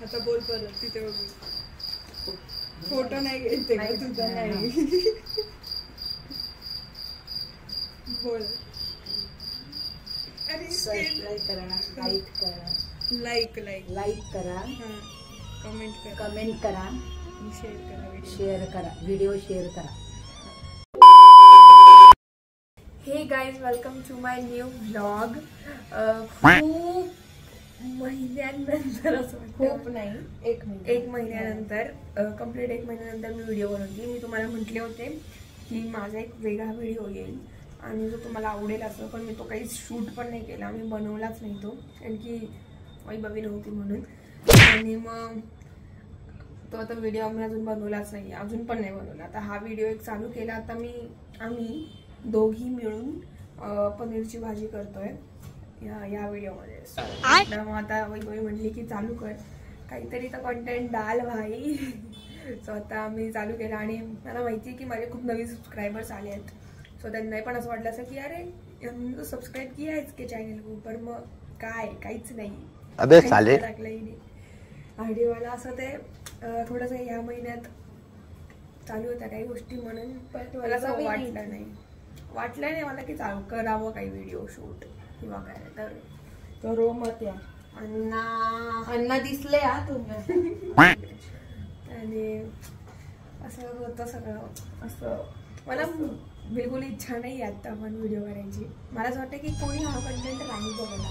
आता बोल परत तिथे बघू. फोटो नाही घेते तुझा नाही. बोल. सबस्क्राइब करा, लाईक करा, लाईक करा, कमेंट करा, शेअर करा, व्हिडिओ शेअर करा. Hey guys, welcome to my new vlog. खूप महिन्यानंतर असं खूप नाही, एक महिन्यानंतर कंप्लीट 1 महिन्यानंतर मी व्हिडिओ बनवली. मी तुम्हाला म्हटले होते की माझा एक वेगळा व्हिडिओ येईल आणि जो तुम्हाला आवडेल असं, पण मी तो काही शूट पण नाही केला, मी बनवलाच नाही तो, कारण की वैभवी नव्हती म्हणून. आणि मग तो आता व्हिडिओ आम्ही अजून बनवलाच नाही, अजून पण नाही बनवला. आता हा व्हिडिओ एक चालू केला. आता आम्ही दोघी मिळून पनीरची भाजी करतोय या व्हिडिओमध्ये. मग आता वैभवी म्हणली की चालू कर काहीतरी तर कंटेंट डाल भाई. सो आता आम्ही चालू केला आणि मला माहिती आहे की माझे खूप नवीन सबस्क्रायबर्स आले आहेत. सो त्यांनाही पण असं वाटलं असं की अरे सबस्क्राईब किया है इसके चॅनल को, पण मग काहीच नाही. अबे साले टाकलंही नाही. व्हिडिओला असं ते थोडंसं ह्या महिन्यात चालू होत्या काही गोष्टी, म्हणून मला असं वाटलं नाही मला की चालू करावं काही व्हिडिओ शूट किंवा काय. तर रोमत या अण्णा दिसले हा तुम्ही. आणि असं होतं सगळं. असं मला बिलकुल इच्छा नाही आता पण व्हिडिओ करायची. मला असं वाटतं की कोणी हा कंटेंट नाही बघत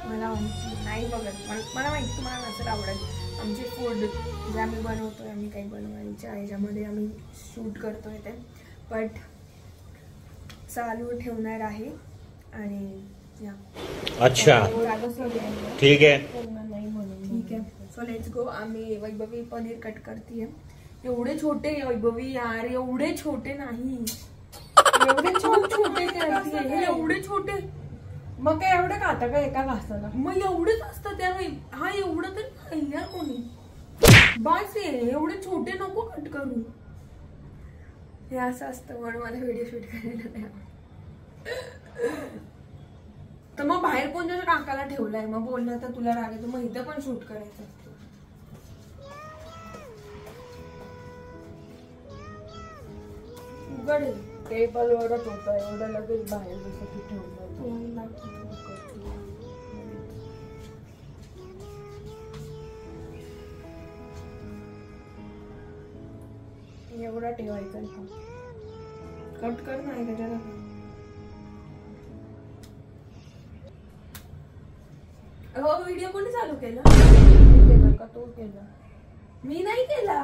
मला माहिती नाही बघत. मला माहिती तुम्हाला नसेल आवडेल. आमचे फूड जे आम्ही बनवतोय, आम्ही काही बनवायच्या ह्याच्यामध्ये आम्ही शूट करतोय ते, बट चालू ठेवणार आहे. आणि अच्छा ठीक आहे. ठीक आहे. So let's go. आम्ही वैभवी पनीर कट करते. एवढे छोटे वैभवी यार, एवढे छोटे नाही, एवढे छोटे करते. हे एवढे छोटे, मग काय एवढं खाता का एका घासाला? मग एवढेच असतं त्या. हा एवढं तर खाल्ल्या कोणी बास आहे. एवढे छोटे नको कट करू. हे असं असतं म्हणून मला व्हिडिओ शूट करायला नाही. तर मग बाहेर कोणत्या काकाला ठेवलाय, मग बोललं तर तुला राग येतो, मग इथं पण शूट करायचं असतं. उघड टेबल वरच होतं, एवढं लगेच बाहेर जसं ठेवलं. एवढा ठेवायचा कट कर नाही त्याच्याला. हो, व्हिडिओ कोणी चालू केला? का तो केला? मी नाही केला.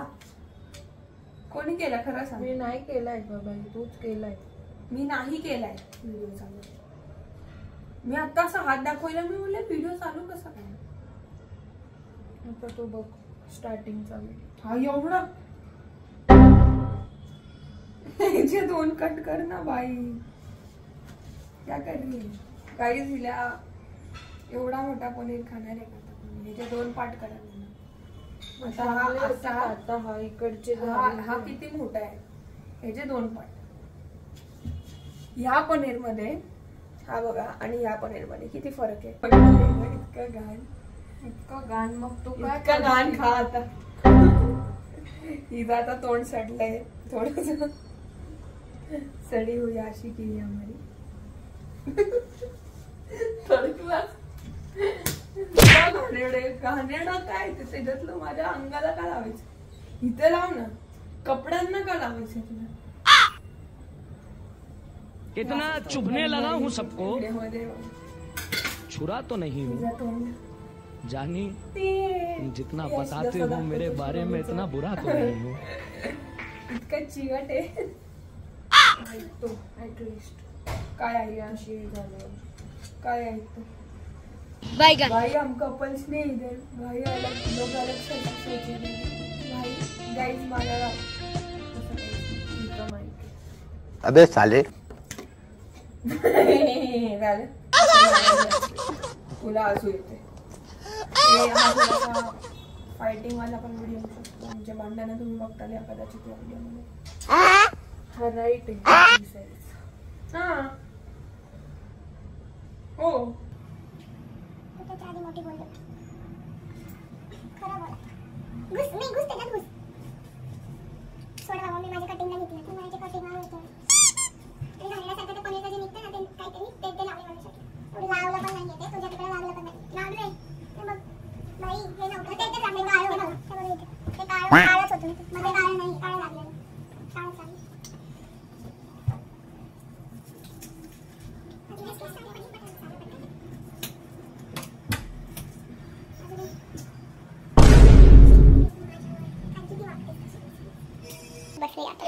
कोणी केला खरं सांग. मी नाही केलाय बाबा, तूच केलाय. मी नाही केलाय व्हिडिओ चालू. मी आता असा हात दाखवला, मी बोलले व्हिडिओ चालू कसा काय. आता तो बघ स्टार्टिंगचा व्हिडिओ. हा एवढा ह्याचे 2 कट कर ना बाई, क्या कर रही है. काही दिल्या एवढा मोठा पनीर खाणार आहे का? ह्याचे 2 पार्ट करा. आता हा इकडचे हा किती मोठा आहे, ह्याचे 2 पार्ट. ह्या पनीर मध्ये हा बघा आणि ह्या पनीर मध्ये किती फरक आहे. इतकं घाण मग तू काय घाण खा आता. हिचा आता तोंड सडलंय थोडस. सडी हुई अशी केली आम्हाला. घाणेरडा काय त्याच्यातलं माझ्या अंगाला का लावायचं. इथे लाव ना, कपड्यांना का लावायचं तुला. इतना चुभने लगा हूँ सबको, छुरा तो नहीं हूँ जानी, जितना बताते हो मेरे बारे में इतना बुरा तो नहीं हूँ. इतका चिवट आहे तो. ऍटलिस्ट काय आहे अशी झालं, काय आहे तो. भाई हम कपल्स नहीं इधर भाई, अलग लोग अलग से भाई. गाइस मला अबे साले झालं. तुला असू येते. फायटिंग वाला पण व्हिडिओ शकतो. आमच्या भांडणानं तुम्ही बघता कदाचित या व्हिडिओमध्ये. हा राईट आहे. हा हो खरं बोल. घुस त्याच्यात घुस. सोड बाबा, मी माझ्या कटिंगला घेतलं तर माझ्या कटिंगला होतं आणि घालण्यासारखं ते पनीरचं जे निघतं ना ते काहीतरी ते लावले माझ्यासाठी. थोडी लावलं पण नाही येते, तुझ्या तिकडे लावलं पण नाही लावलंय ते बघ बाई. हे नव्हतं ते आपलं काळं होतं बघ, ते काळंच होतं मध्ये, काळं नाही काळं लागलेलं काळं चालेल. बसले आता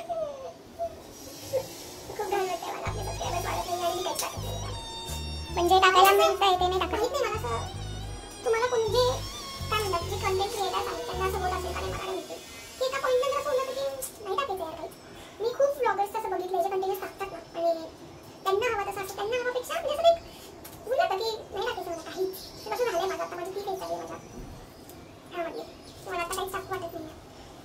खूप घाण वाटते मला आपल्या सबस्क्रायबर्स वाढत नाही आणि काहीच टाकत नाही. म्हणजे टाकायला मिळतं येते नाही टाकत नाही मला असं. तुम्हाला कोण जे काय म्हणतात जे कंटेंट क्रिएटर्स आहेत त्यांना असं बोल असेल कारण मला मिळते की एका पॉईंटला जर बोललं की नाही टाकायचं यार काही. मी खूप व्लॉगर्स असं बघितलं जे कंटिन्यूस टाकतात ना आणि त्यांना हवं तसं असतं, त्यांना हवापेक्षा म्हणजे असं एक बोल होतं की नाही टाकायचं मला काही. ते कसं झालं माझं आता, माझी ती काही चालली माझ्या ह्यामध्ये मला आता काहीच टाकू वाटत नाही.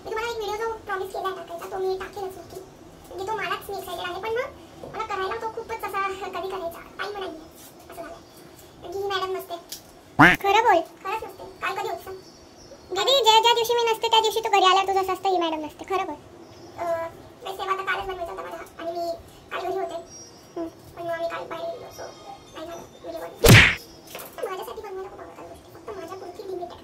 मी तुम्हाला एक व्हिडिओ जो प्रॉमिस केला टाकायचा तो मी टाकेलच नक्की, म्हणजे तो मलाच मी एक्साइटेड आहे पण मग मला करायला तो खूपच असा कधी करायचा टाईम नाही आहे असं झालं. कारण की ही मॅडम नसते. खरं बोल, खरंच नसते. काय कधी होतं दीदी, ज्या दिवशी मी नसते त्या दिवशी तू घरी आल्यावर तुझं असं असतं ही मॅडम नसते. खरं बोल. सेवा आता कालच बनवायचा होता माझा आणि मी काल घरी होते पण मग मी काल बाहेर गेलो सो नाही झालं व्हिडिओ बनवून. माझ्यासाठी बनवायला खूप आवडतात गोष्टी, फक्त माझ्या पुरती लिमिट आहे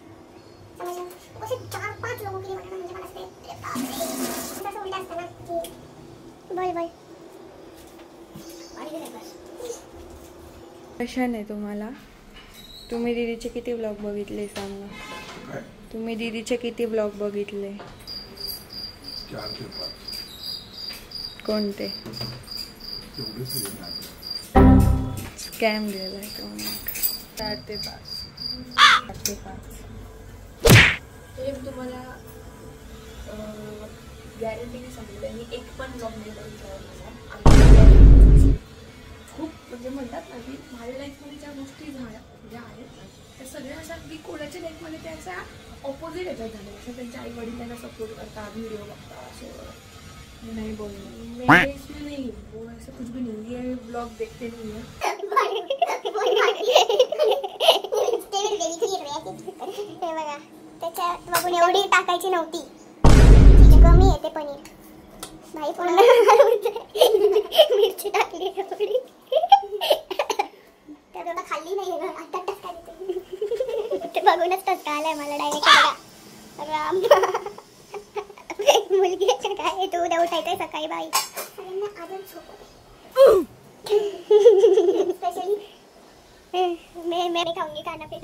समजलं. असे 4-5 लोक केली बनवणं म्हणजे मला असं उलट असतं ना की बोल बोल. क्वेश्चन आहे तुम्हाला, तुम्ही दीदीचे किती व्लॉग बघितले सांगा. तुम्ही दीदीचे किती व्लॉग बघितले? 4 ते 5. कोणते? स्कॅम दिलेला आहे तुम्हाला. 4 ते 5. हे तुम्हाला गॅरंटीने सांगितलं मी एक पण ब्लॉग नाही बघितला. खूप म्हणजे म्हणतात ना की माझ्या लाईफमध्ये ज्या गोष्टी ज्या आहेत ना त्या सगळ्या अशा की कोणाच्या लाईफमध्ये त्या अशा ऑपोजिट याच्यात झाल्या. असं त्यांच्या आई वडील त्यांना सपोर्ट करतात, व्हिडिओ बघतात, असे नहीं बोलना मैं इसमें नहीं, वो ऐसा कुछ भी नहीं, ये ब्लॉग देखते नहीं है. बघा त्याच्यात बघून एवढी टाकायची नव्हती, कमी येते पनीर नाही पण मिरची टाकली एवढी त्यात आता खाल्ली नाही आता टसका देते ते बघूनच टसका आलाय मला डायरेक्ट. बघा राम मुलगी काय तू उद्या उठायचंय सकाळी बाई सगळ्यांना आजच झोपते स्पेशली मैं खाऊंगी खाना फिर.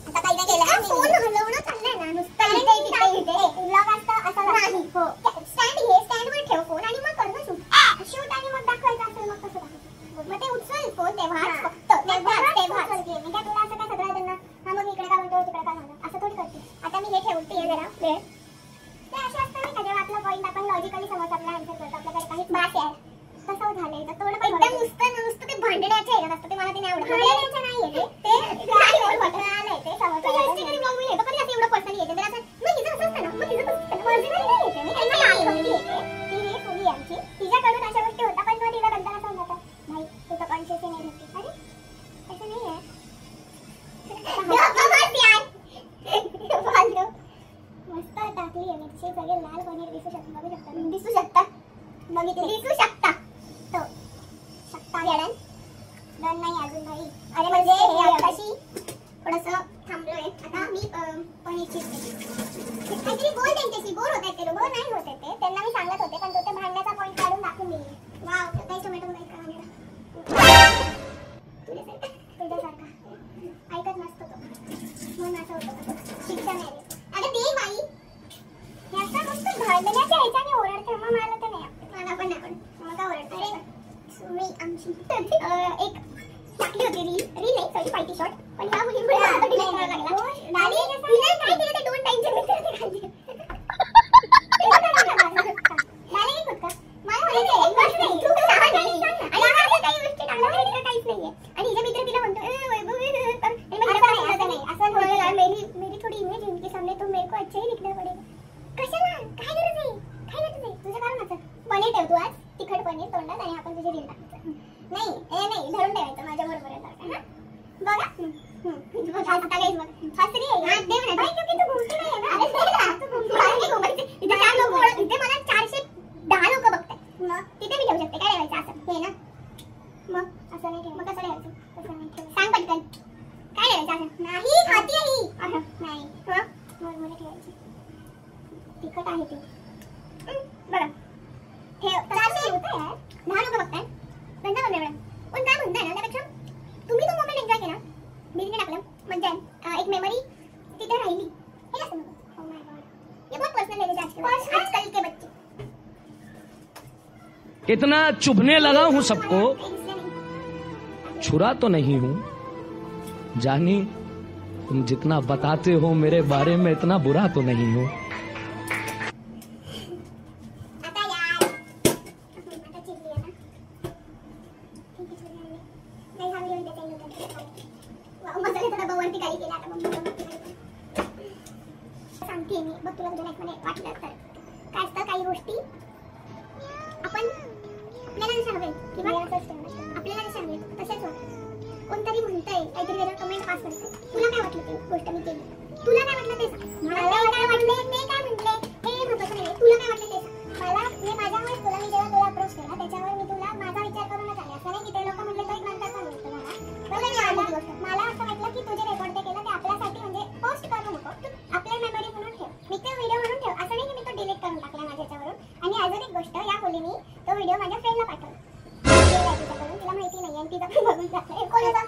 आता काही नाही केलं फोन हलवणं चाललंय ना नुसतं ब्लॉग असतं असं नाही. हो स्टँड घे, स्टँडवर ठेव फोन आणि मग कर ना शूट आणि मग दाखवायचं असेल मग कसं दाखवायचं मग ते उचल फोन तेव्हाच फक्त तेव्हाच मी काय तुला असं काय सगळं त्यांना हा मग इकडे काय म्हणतो तिकडे काय म्हणतो असं थोडी करते. आता मी हे ठेवते जरा वेळ ते असे असतं नाही का जेव्हा आपला पॉईंट आपण लॉजिकली समजतो आपला आन्सर करतो आपल्याकडे काही भास आहे तसं झालंय तर थोडं एकदम नुसतं ते भांडण्याचं आहे असतं ते मला ते नाही आवडत. भांडण्याचं नाहीये ते आलंय ते समजतं ब्लॉग मी येतो पण असं एवढं पर्सनली येते तर असं मग हिचं असं असतं ना मग तिचं कसं असतं पर्सनली नाही येते मी त्यांना येते ती हे फुली आमची तिच्याकडून अशा गोष्टी होता पण मग तिला नंतर असं होतं भाई तू तर कॉन्शियस नाही होती अरे असं नाही आहे मस्त टाकली आहे मिरची सगळे लाल पनीर दिसू शकतात तो शकता गॅडन डन नाही अजून भाई. अरे म्हणजे हे आताशी थोडंसं थांबलोय आता मी पनीर चिरते काहीतरी बोल त्यांच्याशी बोर होत आहेत ते लोक नाही होत आहेत ते त्यांना मी सांगत होते पण तो ते भांडण्याचा पॉईंट काढून दाखवून दिली. वाव काही टोमॅटो नाही का तुझ्यासारखा ऐकत नसतो तो म्हणून असं होतं शिक्षण आहे. अगं दे बाई याचा मस्त भांडण्याच्या ह्याच्याने ओरडते मग मला तर नाही मला पण नाही पण मग का ओरडते मी आमची एक टाकली होती रील नाही सॉरी पार्टी शॉट पण ह्या मुलीमुळे मला डिलीट करायला लागला. डाली तिला काय केलं ते 2 टाइमचे मित्र ते खाल्ले डाली एक होता मला माहिती आहे तू काय नाही आणि आता काही गोष्टी टाकल्या तर काहीच नाहीये आणि हिचा मित्र तिला म्हणतो वैभव कर आणि मग असं नाही असं थोडं मेरी थोडी इमेज इनके सामने इतना चुभने लगा हूं सबको, छुरा तो नहीं हूं, जानी तुम जितना बताते हो मेरे बारे में इतना बुरा तो नहीं हूं। आता यार आता चिडली आहे ना, ठीक आहे चिडली आहे नाही हा व्हिडिओ इथे सेंड होता वाव मजा येतो ना वरती काही केलं आता मग सांगते मी बघ तुला तुझ्या लाईफमध्ये वाटलं तर काय असतं काही गोष्टी आपण आपल्याला जसं हवे किंवा आपल्याला जसं हवे तसेच होत कोणतरी म्हणतंय काहीतरी वेगळं कमेंट पास करतंय तुला काय वाटलं ते गोष्ट मी केली तुला काय वाटलं ते सांग मला काय वाटले ते काय म्हटले हे महत्त्वाचं नाही तुला काय वाटलं ते सांग मला मी माझ्यामुळे तुला मी जेव्हा तुला अप्रोच केला त्याच्यावर मी तुला माझा विचार करूनच आले असं नाही की ते लोक म्हटले तो एक नंतरचा गोष्ट मला असं वाटलं की तुझे रेकॉर्ड ते केलं ते आपल्यासाठी म्हणजे पोस्ट करू नको तू आपल्या मेमरी म्हणून ठेव मी ते व्हिडिओ म्हणून ठेव असं नाही की मी तो डिलीट करून टाकला माझ्या ह्याच्यावरून आणि अजून एक गोष्ट या मुलीने तो व्हिडिओ माझ्या फ्रेंडला पाठवला तिच्याकडून तिला माहिती नाही आणि तिचा पण बघून टाकला कोण होता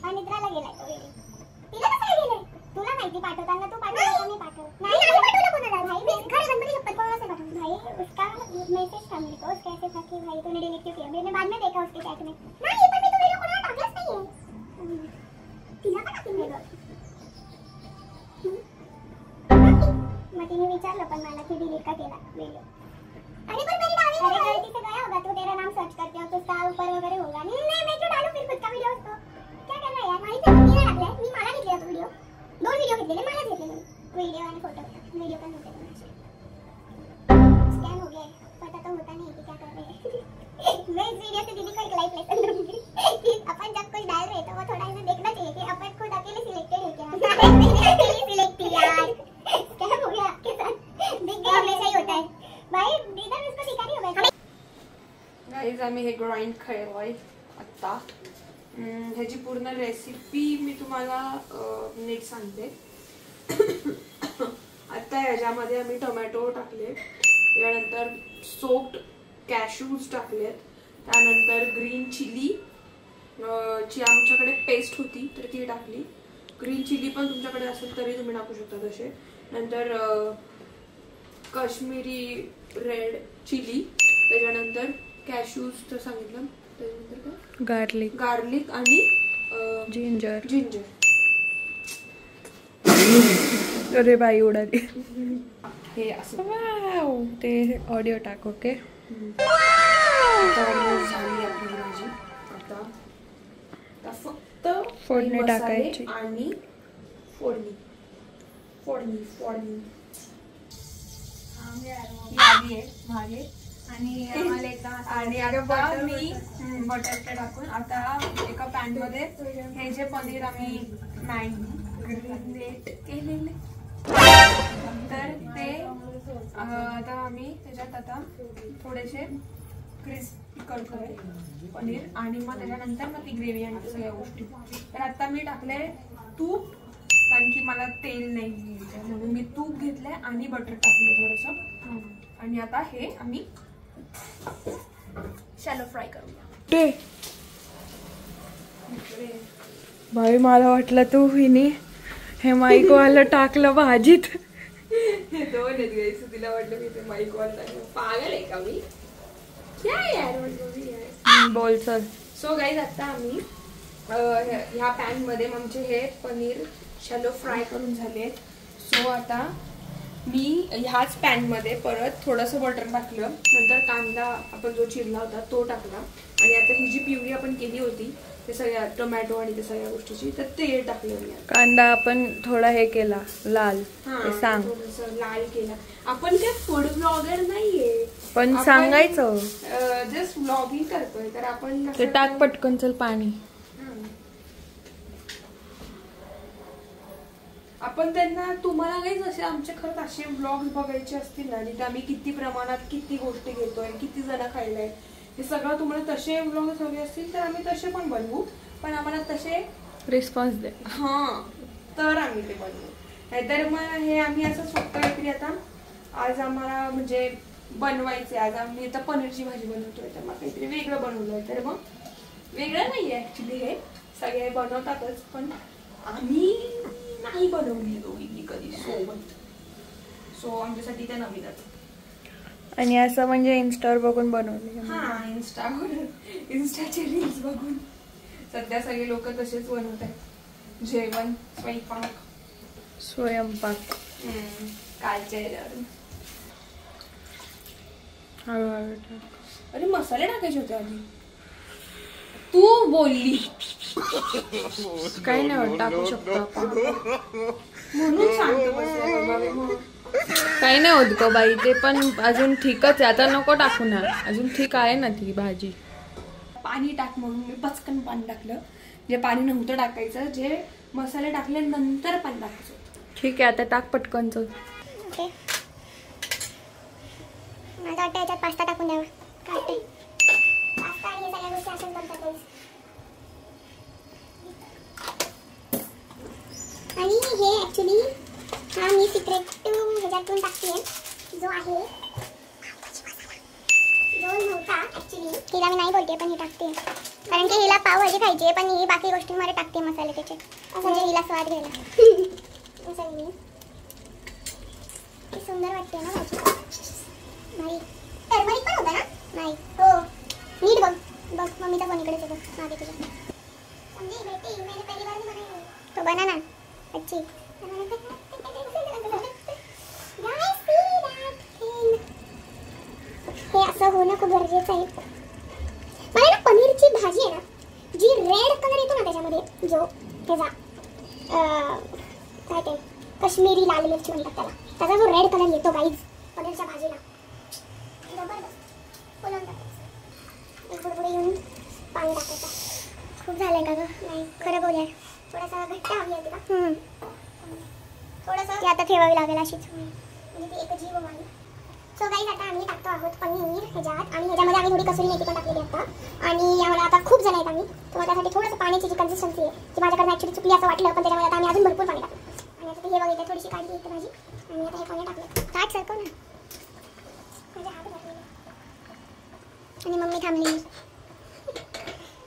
अनिद्राला गेलाय तो व्हिडिओ तिला कसं काय गेलंय तुला माहिती पाठवताना तू पाठवलं मी पाठवलं नाही पाठवलं कोणाला भाई मी खरं गणपती शपथ कोणाला से पाठवलं भाई उसका मैसेज था मेरे को उसका ऐसे था कि भाई तूने डिलीट क्यों किया मैंने बाद में देखा उसके चैट में नहीं पण मी तो व्हिडिओ कोणाला टाकलाच नाहीये तिला पण टाकून दिलं मग तिने विचारलं पण मला की डिलीट का केला व्हिडिओ अरे पर मेरी डाली अरे गलती से गया होगा तो तेरा नाम सर्च करते हो तो उसका ऊपर वगैरह होगा नहीं मैं क्यों डालूं फिर खुद का वीडियो उसको क्या कर रहा है यार माहिती आहे मी टाकलाय मी मला घेतलेला तो व्हिडिओ दोन व्हिडिओ घेतलेले मला घेतलेले व्हिडिओ आणि फोटो व्हिडिओ पण होते स्कैम हो गया पता तो होता नहीं कि क्या कर रहे हैं मैं इस वीडियो से दीदी को एक लाइफ लेसन दूंगी कि अपन जब कुछ डाल रहे तो वो थोड़ा इसे देखना चाहिए कि अपन खुद अकेले सिलेक्टेड है क्या मैंने अकेले सिलेक्ट किया यार स्कैम हो गया आपके साथ बिग गेम हमेशा ही होता है भाई दीदा इसको दिखा नहीं होगा गाईज आम्ही हे ग्राइंड खेळलोय आत्ता ह्याची पूर्ण रेसिपी मी तुम्हाला नीट सांगते आता ह्याच्यामध्ये आम्ही टोमॅटो टाकले त्यानंतर सोक्ड कॅशूज टाकलेत त्यानंतर ग्रीन चिली ची आमच्याकडे पेस्ट होती तर ती टाकली ग्रीन चिली पण तुमच्याकडे असेल तरी तुम्ही टाकू शकता तसे नंतर काश्मीरी रेड चिली त्याच्यानंतर कॅशूज तर सांगितलं त्याच्यानंतर काय गार्लिक आणि जिंजर अरे बाई उडाली हे असं वाव ते ऑडिओ टाक ओके झाली आपली भाजी आता फक्त फोडणी मसाले टाकायची. आणि फोडणी आली आहे मागे आणि आता मी बटर टाकून आता एका पॅन मध्ये हे जे पनीर आम्ही मॅरिनेट केलेले तर ते आता आम्ही त्याच्यात आता थोडेसे क्रिस्पी करतोय पनीर आणि मग त्याच्यानंतर मग ती ग्रेव्ही आणि सगळ्या गोष्टी तर आता मी टाकले तूप कारण की मला तेल नाही घ्यायचं म्हणून मी तूप घेतलंय आणि बटर टाकले थोडंसं आणि आता हे आम्ही शॅलो फ्राय करूया भाई मला वाटलं तू हिनी हे माईक वाला टाकलं भाजीत दोन आहेत गाईस तिला वाटलं मी ते माईक वर टाकलं पागल आहे का मी क्या यार म्हणतो बोल सर सो गाईज आता आम्ही ह्या पॅन मध्ये आमचे हे पनीर शॅलो फ्राय करून झाले सो आता मी ह्याच पॅन मध्ये परत थोडंसं बटर टाकलं नंतर कांदा आपण जो चिरला होता तो टाकला आणि आता ही जी प्युरी आपण केली होती ते सगळ्या टोमॅटो आणि ते सगळ्या गोष्टीची तर ते टाकलं मी कांदा आपण थोडा हे केला लाल ते सांग थोडंसं लाल केला आपण काय फूड ब्लॉगर नाहीये पण सांगायचं जस्ट ब्लॉगिंग करतोय तर आपण ते टाक पटकन चल पाणी आपण त्यांना तुम्हाला काही जसे आमचे खरंच असे ब्लॉग्स बघायचे असतील ना जिथे आम्ही किती प्रमाणात किती गोष्टी घेतोय किती जण खायलाय हे सगळं तुम्हाला तसे ब्लॉग्स हवे असतील तर आम्ही तसे पण बनवू पण आम्हाला तसे रिस्पॉन्स दे तर आम्ही ते बनवू नाहीतर मग हे आम्ही असं स्वतः काहीतरी आता आज आम्हाला म्हणजे बनवायचे आज आम्ही आता पनीरची भाजी बनवतोय तर मग काहीतरी वेगळं बनवलंय तर मग वेगळं नाहीये ऍक्च्युली हे सगळे बनवतातच पण आम्ही नाही बनवली दोघींनी कधी सोबत सो आमच्यासाठी ते नवीनच आणि असं म्हणजे इन्स्टावर बघून बनवले. हा, इंस्टाचे रील्स बघून सध्या सगळे लोक तसेच बनवत आहेत. जेवण, स्वयंपाक कालच्या ह्याच्यावरून. हळूहळू टाक. अरे मसाले टाकायचे होते आधी. तू बोलली काही नाही होत, टाकू शकतो आपण. म्हणून शांत बसले बाबा मग. काही नाही होत ग बाई, ते पण अजून ठीकच आहे. आता नको टाकू ना, अजून ठीक आहे ना ती भाजी. पाणी टाक म्हणून मी पचकन पाणी टाकलं. जे पाणी नव्हतं टाकायचं, जे मसाले टाकल्यानंतर पाणी टाकायचं. ठीक आहे, आता टाक पटकनच. ओके, मला वाटतं याच्यात पास्ता टाकून द्यावा. काय पास्ता आणि हे सगळ्या गोष्टी असेल करतात. आणि हे ॲक्च्युली हा मी सिक्रेट ह्याच्यातून टाकते, जो आहे जो नव्हता ॲक्च्युली. हिला मी नाही बोलते पण ही टाकते, कारण की हिला पावभाजी खायची आहे, पण ही बाकी गोष्टींमध्ये टाकते मसाले त्याचे, म्हणजे हिला स्वाद घ्यायला. सगळी सुंदर वाटते ना भाजी. नाही टर्मरिक पण होता ना? नाही. हो, नीट बघ बघ, मम्मीचा कोणीकडेच आहे बघ मागे तुझ्या. समजी बेटी, मैंने पहली बार नहीं बनाई. तो बना ना अच्छी. हे असं होणं खूप गरजेचं आहे. मला ना पनीरची भाजी आहे ना, जी रेड कलर येतो ना त्याच्यामध्ये, जो ह्याचा काय ते काश्मीरी लाल मिरची म्हणतात त्याला, त्याचा जो रेड कलर येतो गाईज पनीरच्या भाजीला, जबरदस्त. फुलवून टाकायचं, एक बुडबुडी येऊन पाणी टाकायचं. खूप झालंय का गं? नाही, खरं बोलूया, थोडासा घट्ट हवी आहे तुला. थोडंसं ती आता ठेवावी लागेल अशीच, म्हणजे ती एक जीव मारी. सो गाईज आता आम्ही टाकतो आहोत पनीर ह्याच्यात, आणि ह्याच्यामध्ये आम्ही थोडी कसुरी मेथी पण टाकलेली आता. आणि यामध्ये आता खूप जण आहेत आम्ही, तर त्यासाठी थोडंसं पाण्याची जी कन्सिस्टन्सी आहे ती माझ्याकडनं ॲक्च्युली चुकली असं वाटलं, पण त्याच्यामध्ये आता आम्ही अजून भरपूर पाणी टाकलं. आणि आता हे बघितलं, थोडीशी काढली येते भाजी, आणि आता हे पाणी टाकलं. ताट सरकव ना, माझ्या हात घातलेले. आणि मम्मी थांबली.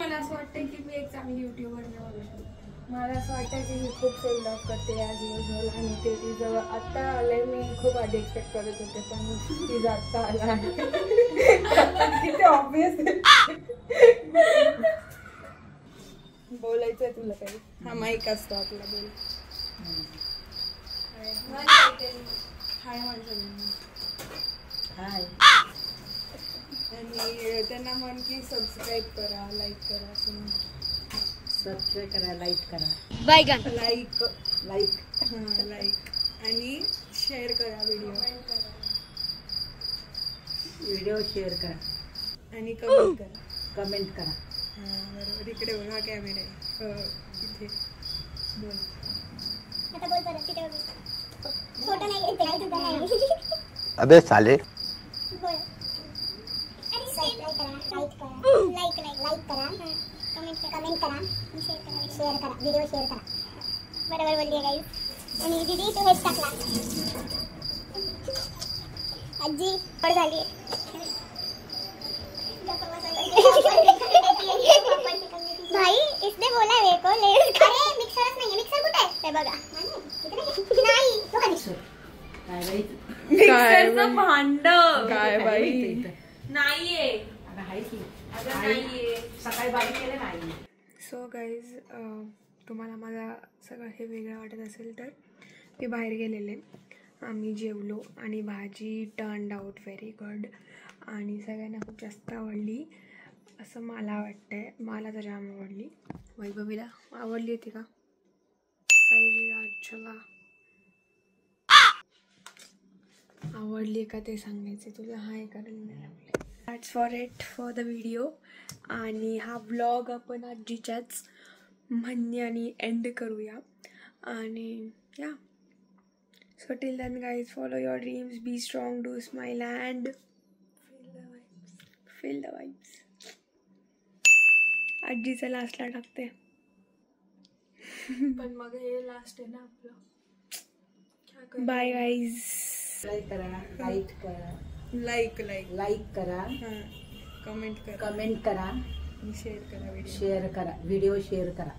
मला असं वाटतं की मी एक चांगली युट्यूबर नाही बनू शकते. मला असं वाटतं की मी खूप सेल लॉक करते या दिवसभर, आणि ते तिचं आत्ता आलंय. मी खूप आधी एक्सपेक्ट करत होते, पण तिचं आत्ता आला आहे. किती ऑब्विस बोलायचं आहे तुला काही? हा माईक असतो आपला, बोल. हाय माझं. हाय. आणि त्यांना म्हण की सबस्क्राईब करा, लाईक करा. सबस्क्राईब करा, लाईक करा, लाईक हां लाईक, आणि शेअर करा व्हिडिओ शेअर करा, आणि कमेंट करा. हां बरोबर, इकडे बघा कॅमेरा आहे इथे. बोल आता बोल परत, तिथे बघ. फोटो नाही येत आहे तुझा. नाही अबे साले. बोल. लाईक करा, लाईक करा, कमेंट करा, शेअर करा, व्हिडिओ शेअर करा. बरोबर बोलली आहे गाईज. आणि दीदी तू हेच टाकला. आजी पण झाली. भाई इसने बोला मेरे को ले. अरे मिक्सरच नाही, मिक्सर कुठे आहे ते बघा. नाही तो का मिक्सर? मिक्सरचं भांड काय बाई, नाहीये. सकाळी बारीक केलं नाही. सो गाईज, तुम्हाला माझा सगळं हे वेगळं वाटत असेल तर मी बाहेर गेलेले, आम्ही जेवलो, आणि भाजी टर्न्ड आउट व्हेरी गुड, आणि सगळ्यांना खूप जास्त आवडली असं मला वाटतंय. मला तर जाम आवडली. वैभवीला आवडली होती का? आवडली का ते सांगायचे तुला. हाय करायला नाही आवडली. That's for it for the video. आणि हा व्लॉग आपण आजीच्याच म्हणण्याने एंड करूया. आणि या, so till then guys, follow your dreams, be strong, do smile, and feel the vibes. आजीचं लास्टला टाकते, पण मग हे लास्ट आहे ना आपलं. Bye guys. लाईक करा, लाईक करा, लाईक करा, हां, कमेंट करा, कमेंट करा, शेअर करा, शेअर करा, व्हिडिओ शेअर करा.